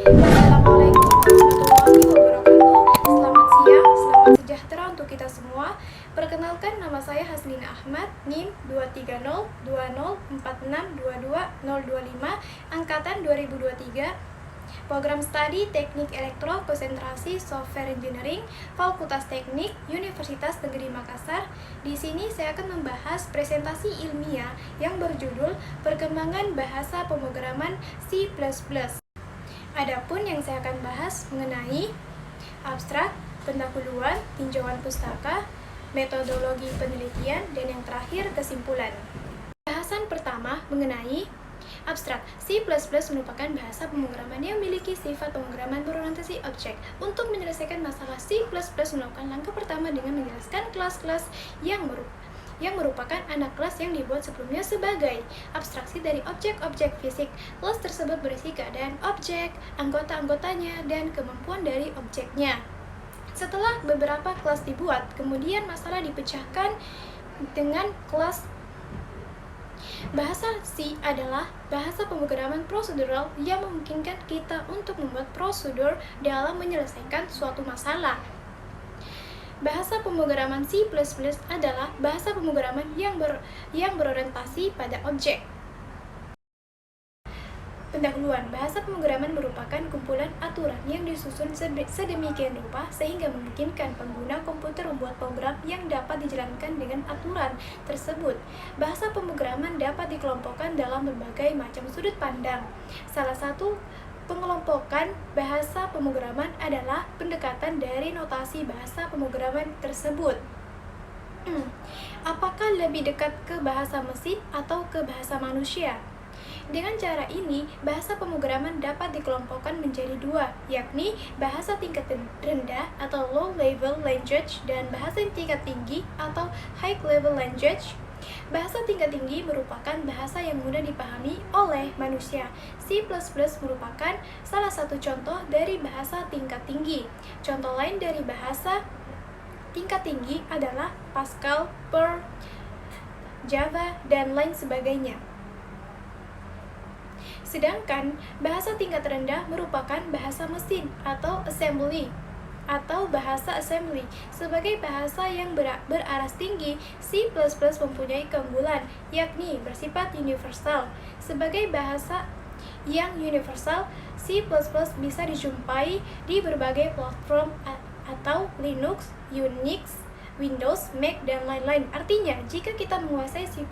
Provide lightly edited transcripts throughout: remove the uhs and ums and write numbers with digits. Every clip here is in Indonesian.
Assalamualaikum warahmatullahi wabarakatuh. Selamat siang, selamat sejahtera untuk kita semua. Perkenalkan, nama saya Haslina Ahmad, NIM 23020462225, angkatan 2023. Program studi Teknik Elektro Konsentrasi Software Engineering, Fakultas Teknik, Universitas Negeri Makassar. Di sini saya akan membahas presentasi ilmiah yang berjudul Perkembangan Bahasa Pemrograman C++. Adapun yang saya akan bahas mengenai abstrak, pendahuluan, tinjauan pustaka, metodologi penelitian, dan yang terakhir kesimpulan. Bahasan pertama mengenai abstrak. C++ merupakan bahasa pemrograman yang memiliki sifat pemrograman berorientasi objek. Untuk menyelesaikan masalah, C++ melakukan langkah pertama dengan menjelaskan kelas-kelas yang merupakan anak kelas yang dibuat sebelumnya sebagai abstraksi dari objek-objek fisik. Kelas tersebut berisi keadaan objek, anggota-anggotanya, dan kemampuan dari objeknya. Setelah beberapa kelas dibuat, kemudian masalah dipecahkan dengan kelas. Bahasa C adalah bahasa pemrograman prosedural yang memungkinkan kita untuk membuat prosedur dalam menyelesaikan suatu masalah. Bahasa pemrograman C++ adalah bahasa pemrograman yang berorientasi pada objek. Pendahuluan. Bahasa pemrograman merupakan kumpulan aturan yang disusun sedemikian rupa sehingga memungkinkan pengguna komputer membuat program yang dapat dijalankan dengan aturan tersebut. Bahasa pemrograman dapat dikelompokkan dalam berbagai macam sudut pandang. Salah satu pengelompokan bahasa pemrograman adalah pendekatan dari notasi bahasa pemrograman tersebut. Apakah lebih dekat ke bahasa mesin atau ke bahasa manusia? Dengan cara ini, bahasa pemrograman dapat dikelompokkan menjadi dua, yakni bahasa tingkat rendah atau low level language dan bahasa tingkat tinggi atau high level language. Bahasa tingkat tinggi merupakan bahasa yang mudah dipahami oleh manusia. C++ merupakan salah satu contoh dari bahasa tingkat tinggi. Contoh lain dari bahasa tingkat tinggi adalah Pascal, Perl, Java, dan lain sebagainya. Sedangkan bahasa tingkat rendah merupakan bahasa mesin atau assembly atau bahasa assembly. Sebagai bahasa yang beraras tinggi, C++ mempunyai keunggulan, yakni bersifat universal. Sebagai bahasa yang universal, C++ bisa dijumpai di berbagai platform atau Linux, Unix, Windows, Mac, dan lain-lain. Artinya, jika kita menguasai C++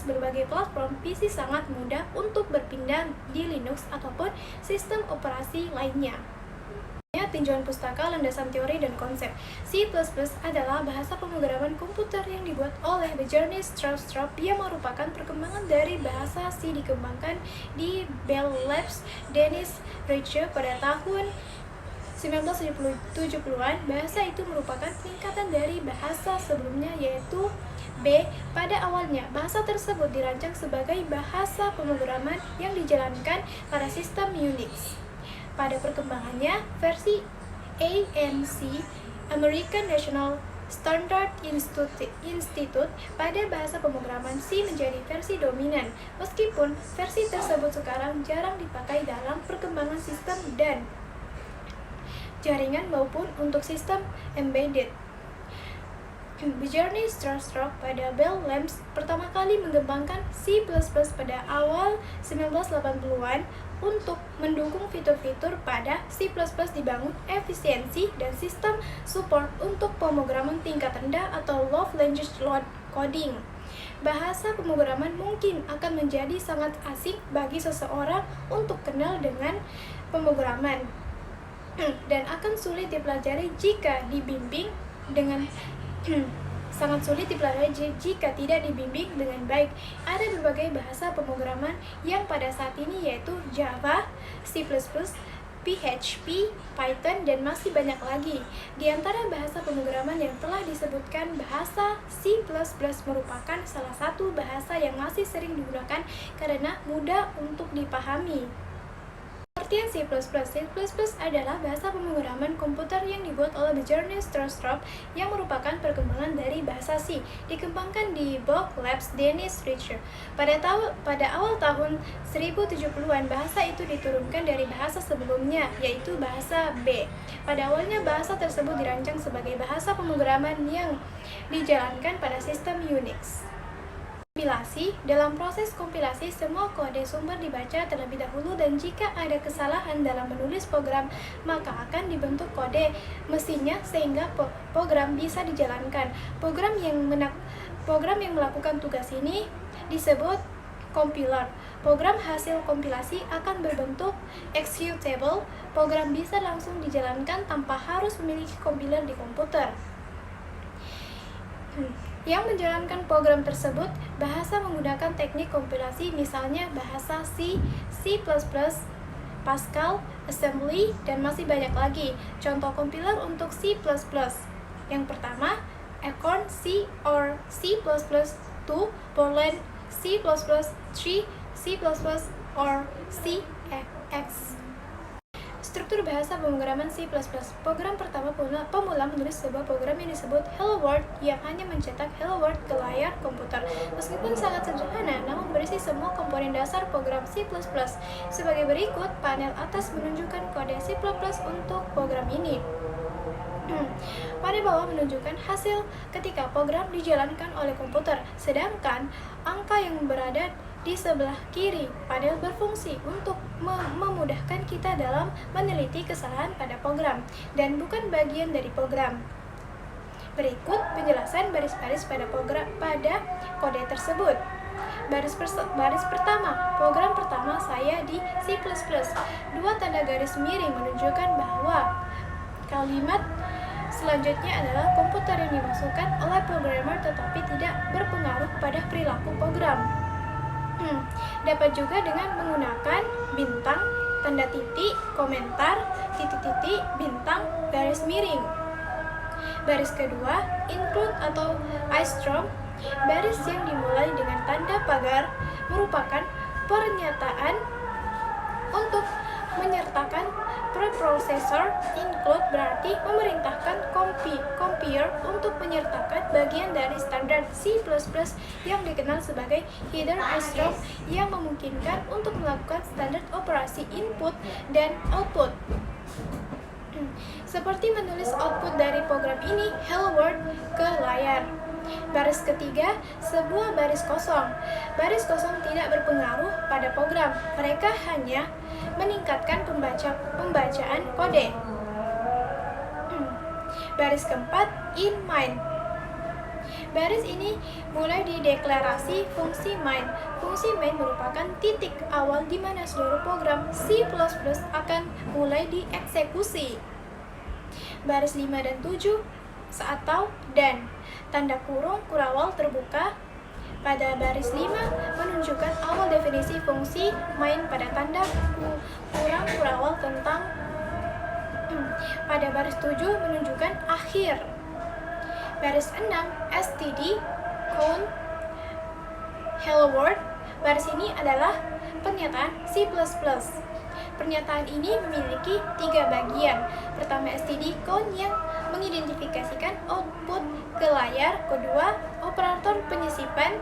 berbagai platform, PC sangat mudah untuk berpindah di Linux ataupun sistem operasi lainnya. Tinjauan pustaka, landasan teori, dan konsep. C++ adalah bahasa pemrograman komputer yang dibuat oleh Bjarne Stroustrup yang merupakan perkembangan dari bahasa C dikembangkan di Bell Labs, Dennis Ritchie pada tahun 1970-an. Bahasa itu merupakan peningkatan dari bahasa sebelumnya yaitu B. Pada awalnya, bahasa tersebut dirancang sebagai bahasa pemrograman yang dijalankan pada sistem Unix. Pada perkembangannya, versi ANC, American National Standard Institute, pada bahasa pemrograman C menjadi versi dominan, meskipun versi tersebut sekarang jarang dipakai dalam perkembangan sistem dan jaringan maupun untuk sistem embedded. Bjarne Stroustrup pada Bell Labs pertama kali mengembangkan C++ pada awal 1980-an untuk mendukung fitur-fitur pada C++ dibangun efisiensi dan sistem support untuk pemrograman tingkat rendah atau low language coding. Bahasa pemrograman mungkin akan menjadi sangat asing bagi seseorang untuk kenal dengan pemrograman dan akan sulit dipelajari jika dibimbing dengan sangat sulit dipelajari jika tidak dibimbing dengan baik. Ada berbagai bahasa pemrograman yang pada saat ini yaitu Java, C++, PHP, Python, dan masih banyak lagi. Di antara bahasa pemrograman yang telah disebutkan, bahasa C++ merupakan salah satu bahasa yang masih sering digunakan karena mudah untuk dipahami. Pengertian C++. C++ adalah bahasa pemrograman komputer yang dibuat oleh Bjarne Stroustrup yang merupakan perkembangan dari bahasa C, dikembangkan di Bok Labs Dennis Richter. Pada awal tahun 1070-an, bahasa itu diturunkan dari bahasa sebelumnya, yaitu bahasa B. Pada awalnya, bahasa tersebut dirancang sebagai bahasa pemrograman yang dijalankan pada sistem Unix. Kompilasi. Dalam proses kompilasi, semua kode sumber dibaca terlebih dahulu dan jika ada kesalahan dalam menulis program, maka akan dibentuk kode mesinnya sehingga program bisa dijalankan. Program yang melakukan tugas ini disebut compiler. Program hasil kompilasi akan berbentuk executable. Program bisa langsung dijalankan tanpa harus memiliki compiler di komputer. Yang menjalankan program tersebut, bahasa menggunakan teknik kompilasi, misalnya bahasa C, C++, Pascal, Assembly, dan masih banyak lagi. Contoh kompiler untuk C++. Yang pertama, Acorn C or C++2, Borland C++3, C++, or CX. Struktur bahasa pemrograman C++. Program pertama pemula menulis sebuah program yang disebut Hello World yang hanya mencetak Hello World ke layar komputer. Meskipun sangat sederhana, namun berisi semua komponen dasar program C++. Sebagai berikut, panel atas menunjukkan kode C++ untuk program ini. Pada bawah menunjukkan hasil ketika program dijalankan oleh komputer, sedangkan angka yang berada di sebelah kiri panel berfungsi untuk memudahkan kita dalam meneliti kesalahan pada program dan bukan bagian dari program. Berikut penjelasan baris-baris pada kode tersebut. Baris pertama, program pertama saya di C++. Dua tanda garis miring menunjukkan bahwa kalimat selanjutnya adalah komputer yang dimasukkan oleh programmer tetapi tidak berpengaruh pada perilaku program. Dapat juga dengan menggunakan bintang, tanda titik, komentar, titik-titik, bintang, garis miring. Baris kedua, include atau isOption. Baris yang dimulai dengan tanda pagar merupakan pernyataan untuk menyertakan preprocessor. Include berarti memerintahkan compiler untuk menyertakan bagian dari standar C++ yang dikenal sebagai header isOption yang memungkinkan untuk melakukan standar operasi input dan output. Seperti menulis output dari program ini, Hello World, ke layar. Baris ketiga, sebuah baris kosong. Baris kosong tidak berpengaruh pada program. Mereka hanya meningkatkan pembacaan kode. Baris keempat, in main. Baris ini mulai dideklarasi fungsi main. Fungsi main merupakan titik awal di mana seluruh program C++ akan mulai dieksekusi. Baris 5 dan 7, atau dan. Tanda kurung kurawal terbuka pada baris 5 menunjukkan awal definisi fungsi main pada tanda kurang kurawal tentang. Pada baris 7 menunjukkan akhir. Baris 6, std count hello world. Baris ini adalah pernyataan C++. Pernyataan ini memiliki 3 bagian. Pertama, std count yang mengidentifikasikan output ke layar. Kedua, operator penyisipan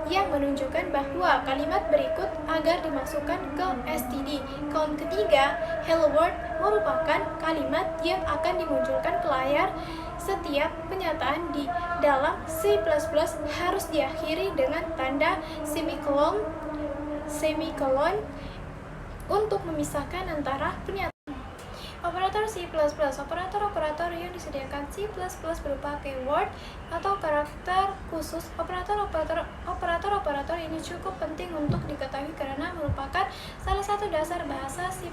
yang menunjukkan bahwa kalimat berikut agar dimasukkan ke std count. Ketiga, hello world merupakan kalimat yang akan dimunculkan ke layar. Setiap pernyataan di dalam C++ harus diakhiri dengan tanda semikolon untuk memisahkan antara pernyataan. Operator C++. Operator-operator yang disediakan C++ berupa keyword atau karakter khusus. Operator-operator ini cukup penting untuk diketahui karena merupakan salah satu dasar bahasa C++.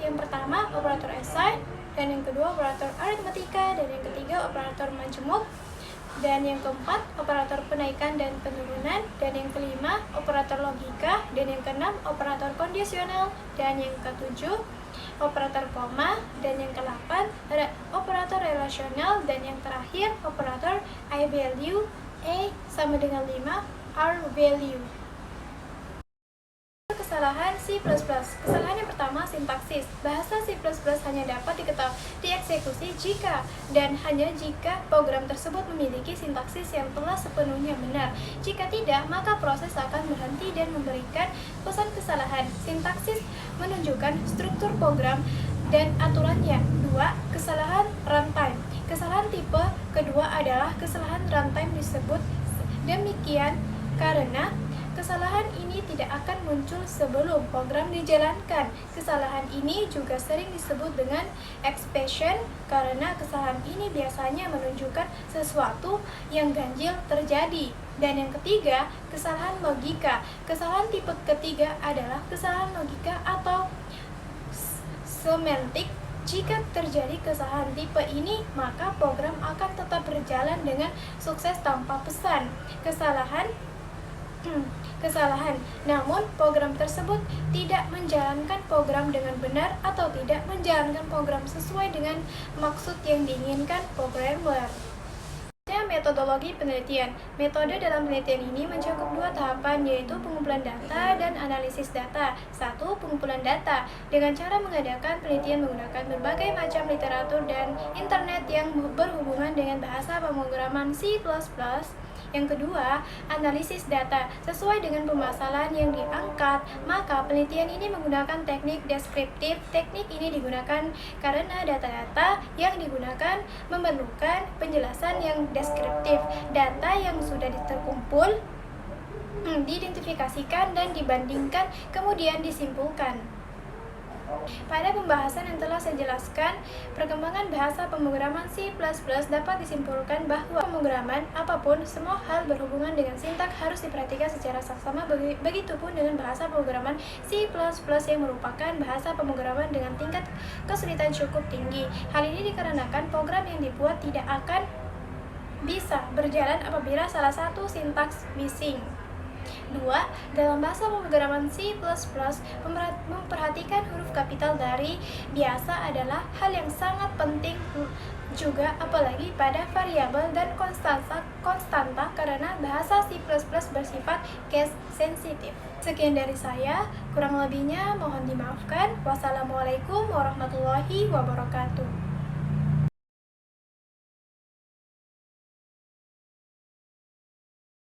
Yang pertama, operator assign, dan yang kedua, operator aritmatika, dan yang ketiga, operator majmuk, dan yang keempat, operator penaikan dan penurunan, dan yang kelima, operator logika, dan yang keenam, operator kondisional, dan yang ketujuh, operator koma, dan yang ke-8 operator relasional, dan yang terakhir operator I value A sama dengan 5 R value. Kesalahan C++. Kesalahan yang pertama, sintaksis. Bahasa C++ hanya dapat dieksekusi jika dan hanya jika program tersebut memiliki sintaksis yang telah sepenuhnya benar. Jika tidak, maka proses akan berhenti dan memberikan pesan kesalahan. Sintaksis menunjukkan struktur program dan aturannya. 2. Kesalahan runtime. Kesalahan tipe kedua adalah kesalahan runtime. Disebut demikian karena kesalahan ini tidak akan muncul sebelum program dijalankan. Kesalahan ini juga sering disebut dengan exception karena kesalahan ini biasanya menunjukkan sesuatu yang ganjil terjadi. Dan yang ketiga, kesalahan logika. Kesalahan tipe ketiga adalah kesalahan logika atau semantik. Jika terjadi kesalahan tipe ini, maka program akan tetap berjalan dengan sukses tanpa pesan. Kesalahan, namun program tersebut tidak menjalankan program dengan benar atau tidak menjalankan program sesuai dengan maksud yang diinginkan programmer. Metodologi penelitian. Metode dalam penelitian ini mencakup 2 tahapan, yaitu pengumpulan data dan analisis data. 1. Pengumpulan data. Dengan cara mengadakan penelitian menggunakan berbagai macam literatur dan internet yang berhubungan dengan bahasa pemrograman C++. Yang kedua, analisis data. Sesuai dengan permasalahan yang diangkat, maka penelitian ini menggunakan teknik deskriptif. Teknik ini digunakan karena data-data yang digunakan memerlukan penjelasan yang deskriptif. Data yang sudah terkumpul diidentifikasikan dan dibandingkan, kemudian disimpulkan. Pada pembahasan yang telah saya jelaskan, perkembangan bahasa pemrograman C++ dapat disimpulkan bahwa pemrograman apapun, semua hal berhubungan dengan sintak harus diperhatikan secara saksama. Begitupun dengan bahasa pemrograman C++ yang merupakan bahasa pemrograman dengan tingkat kesulitan cukup tinggi. Hal ini dikarenakan program yang dibuat tidak akan bisa berjalan apabila salah satu sintaks missing. 2. Dalam bahasa pemrograman C++, memperhatikan huruf kapital dari biasa adalah hal yang sangat penting juga, apalagi pada variabel dan konstanta karena bahasa C++ bersifat case sensitif. Sekian dari saya, kurang lebihnya mohon dimaafkan. Wassalamualaikum warahmatullahi wabarakatuh.